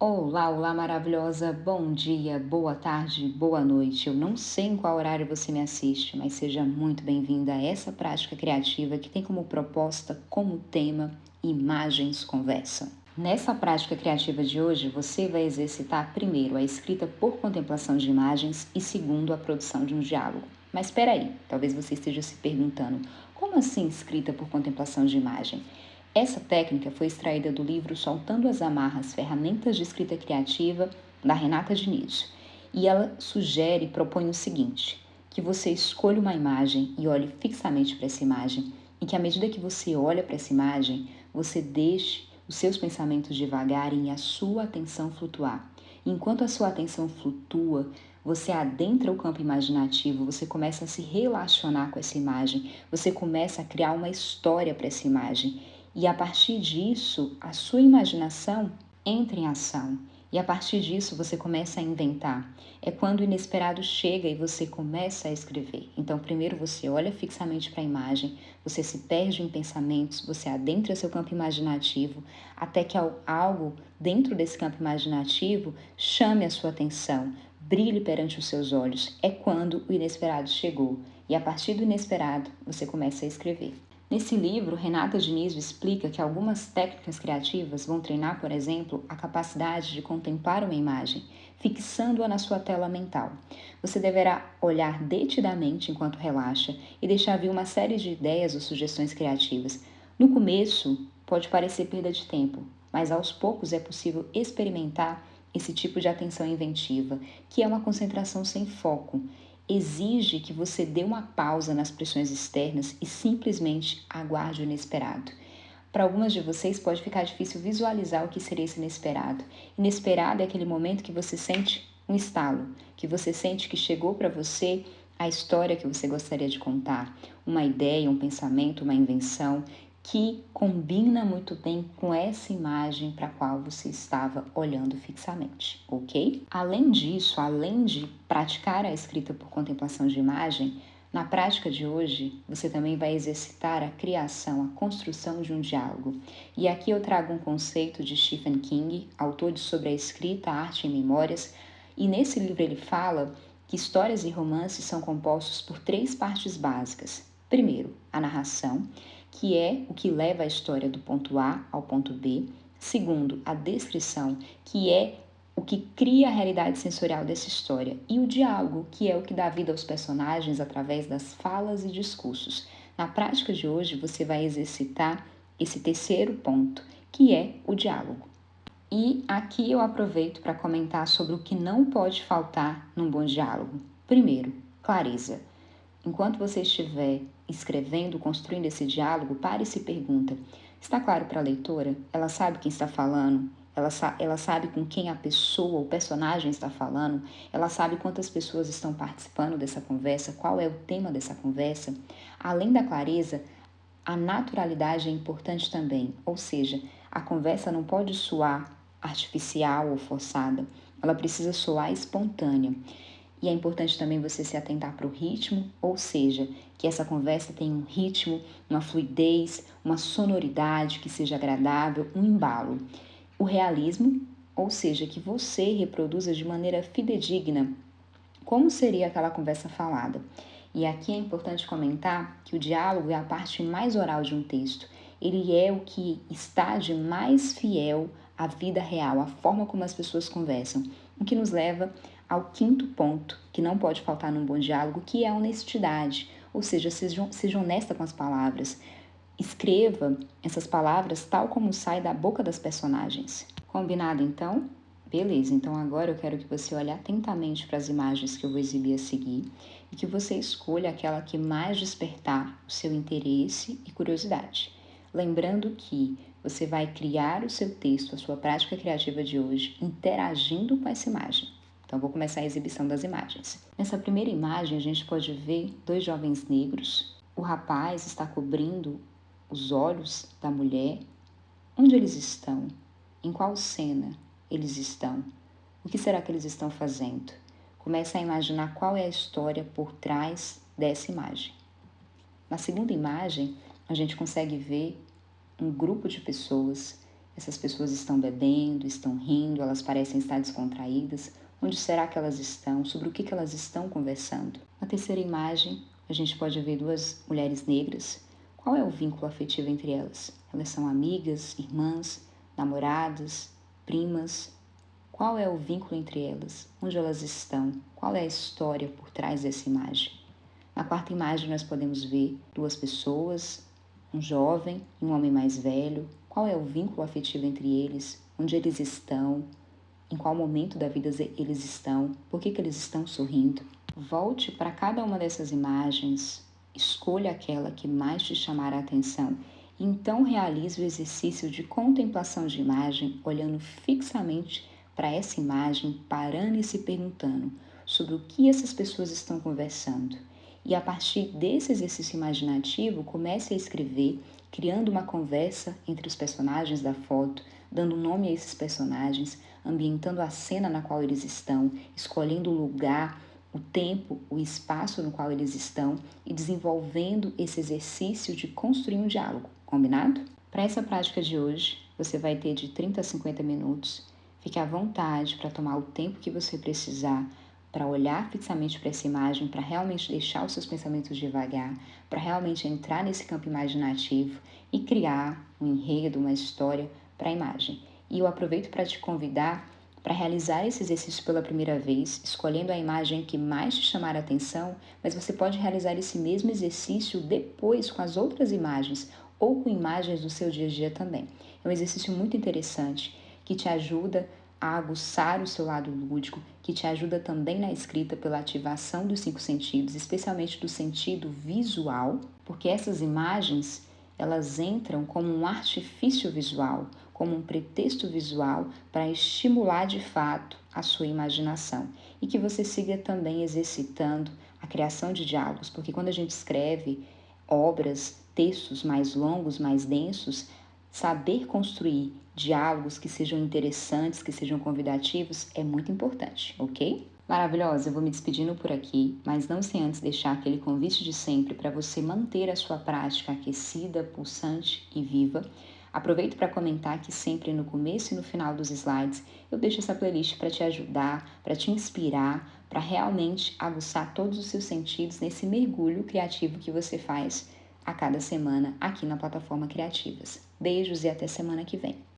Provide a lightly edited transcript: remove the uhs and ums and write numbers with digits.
Olá, olá maravilhosa, bom dia, boa tarde, boa noite. Eu não sei em qual horário você me assiste, mas seja muito bem-vinda a essa prática criativa que tem como proposta, como tema, imagens conversam. Nessa prática criativa de hoje, você vai exercitar primeiro a escrita por contemplação de imagens e segundo a produção de um diálogo. Mas espera aí, talvez você esteja se perguntando, como assim escrita por contemplação de imagem? Essa técnica foi extraída do livro Soltando as Amarras, Ferramentas de Escrita Criativa, da Renata Diniz. E ela sugere e propõe o seguinte, que você escolha uma imagem e olhe fixamente para essa imagem, e que à medida que você olha para essa imagem, você deixe os seus pensamentos divagarem e a sua atenção flutuar. Enquanto a sua atenção flutua, você adentra o campo imaginativo, você começa a se relacionar com essa imagem, você começa a criar uma história para essa imagem. E a partir disso, a sua imaginação entra em ação. E a partir disso, você começa a inventar. É quando o inesperado chega e você começa a escrever. Então, primeiro você olha fixamente para a imagem, você se perde em pensamentos, você adentra seu campo imaginativo, até que algo dentro desse campo imaginativo chame a sua atenção, brilhe perante os seus olhos. É quando o inesperado chegou. E a partir do inesperado, você começa a escrever. Nesse livro, Renata Diniz explica que algumas técnicas criativas vão treinar, por exemplo, a capacidade de contemplar uma imagem, fixando-a na sua tela mental. Você deverá olhar detidamente enquanto relaxa e deixar vir uma série de ideias ou sugestões criativas. No começo, pode parecer perda de tempo, mas aos poucos é possível experimentar esse tipo de atenção inventiva, que é uma concentração sem foco. Exige que você dê uma pausa nas pressões externas e simplesmente aguarde o inesperado. Para algumas de vocês pode ficar difícil visualizar o que seria esse inesperado. Inesperado é aquele momento que você sente um estalo, que você sente que chegou para você a história que você gostaria de contar, uma ideia, um pensamento, uma invenção que combina muito bem com essa imagem para a qual você estava olhando fixamente, ok? Além disso, além de praticar a escrita por contemplação de imagem, na prática de hoje, você também vai exercitar a criação, a construção de um diálogo. E aqui eu trago um conceito de Stephen King, autor de Sobre a Escrita, Arte e Memórias, e nesse livro ele fala que histórias e romances são compostos por três partes básicas. Primeiro, a narração, que é o que leva a história do ponto A ao ponto B. Segundo, a descrição, que é o que cria a realidade sensorial dessa história. E o diálogo, que é o que dá vida aos personagens através das falas e discursos. Na prática de hoje, você vai exercitar esse terceiro ponto, que é o diálogo. E aqui eu aproveito para comentar sobre o que não pode faltar num bom diálogo. Primeiro, clareza. Enquanto você estiver escrevendo, construindo esse diálogo, pare e se pergunta: está claro para a leitora? Ela sabe quem está falando? Ela sabe com quem a pessoa, o personagem está falando? Ela sabe quantas pessoas estão participando dessa conversa? Qual é o tema dessa conversa? Além da clareza, a naturalidade é importante também, ou seja, a conversa não pode soar artificial ou forçada, ela precisa soar espontânea. E é importante também você se atentar para o ritmo, ou seja, que essa conversa tenha um ritmo, uma fluidez, uma sonoridade que seja agradável, um embalo. O realismo, ou seja, que você reproduza de maneira fidedigna como seria aquela conversa falada. E aqui é importante comentar que o diálogo é a parte mais oral de um texto. Ele é o que está de mais fiel à vida real, à forma como as pessoas conversam. O que nos leva ao quinto ponto, que não pode faltar num bom diálogo, que é a honestidade. Ou seja, seja honesta com as palavras. Escreva essas palavras tal como sai da boca das personagens. Combinado então? Beleza, então agora eu quero que você olhe atentamente para as imagens que eu vou exibir a seguir e que você escolha aquela que mais despertar o seu interesse e curiosidade. Lembrando que você vai criar o seu texto, a sua prática criativa de hoje, interagindo com essa imagem. Então, vou começar a exibição das imagens. Nessa primeira imagem, a gente pode ver dois jovens negros. O rapaz está cobrindo os olhos da mulher. Onde eles estão? Em qual cena eles estão? O que será que eles estão fazendo? Comece a imaginar qual é a história por trás dessa imagem. Na segunda imagem, a gente consegue ver um grupo de pessoas Essas pessoas estão bebendo, estão rindo, elas parecem estar descontraídas. Onde será que elas estão? Sobre o que elas estão conversando? Na terceira imagem, a gente pode ver duas mulheres negras. Qual é o vínculo afetivo entre elas? Elas são amigas, irmãs, namoradas, primas? Qual é o vínculo entre elas? Onde elas estão? Qual é a história por trás dessa imagem? Na quarta imagem, nós podemos ver duas pessoas, um jovem e um homem mais velho. Qual é o vínculo afetivo entre eles? Onde eles estão? Em qual momento da vida eles estão? Por que eles estão sorrindo? Volte para cada uma dessas imagens, escolha aquela que mais te chamar a atenção e então realize o exercício de contemplação de imagem, olhando fixamente para essa imagem, parando e se perguntando sobre o que essas pessoas estão conversando. E a partir desse exercício imaginativo, comece a escrever, criando uma conversa entre os personagens da foto, dando nome a esses personagens, ambientando a cena na qual eles estão, escolhendo o lugar, o tempo, o espaço no qual eles estão e desenvolvendo esse exercício de construir um diálogo, combinado? Para essa prática de hoje, você vai ter de 30 a 50 minutos. Fique à vontade para tomar o tempo que você precisar para olhar fixamente para essa imagem, para realmente deixar os seus pensamentos devagar, para realmente entrar nesse campo imaginativo e criar um enredo, uma história para a imagem. E eu aproveito para te convidar para realizar esse exercício pela primeira vez, escolhendo a imagem que mais te chamar a atenção, mas você pode realizar esse mesmo exercício depois com as outras imagens ou com imagens do seu dia a dia também. É um exercício muito interessante que te ajuda a aguçar o seu lado lúdico, que te ajuda também na escrita pela ativação dos 5 sentidos, especialmente do sentido visual, porque essas imagens elas entram como um artifício visual, como um pretexto visual para estimular de fato a sua imaginação e que você siga também exercitando a criação de diálogos, porque quando a gente escreve obras, textos mais longos, mais densos, saber construir diálogos que sejam interessantes, que sejam convidativos é muito importante, ok? Maravilhosa, eu vou me despedindo por aqui, mas não sem antes deixar aquele convite de sempre para você manter a sua prática aquecida, pulsante e viva. Aproveito para comentar que sempre no começo e no final dos slides eu deixo essa playlist para te ajudar, para te inspirar, para realmente aguçar todos os seus sentidos nesse mergulho criativo que você faz a cada semana aqui na plataforma Criativas. Beijos e até semana que vem.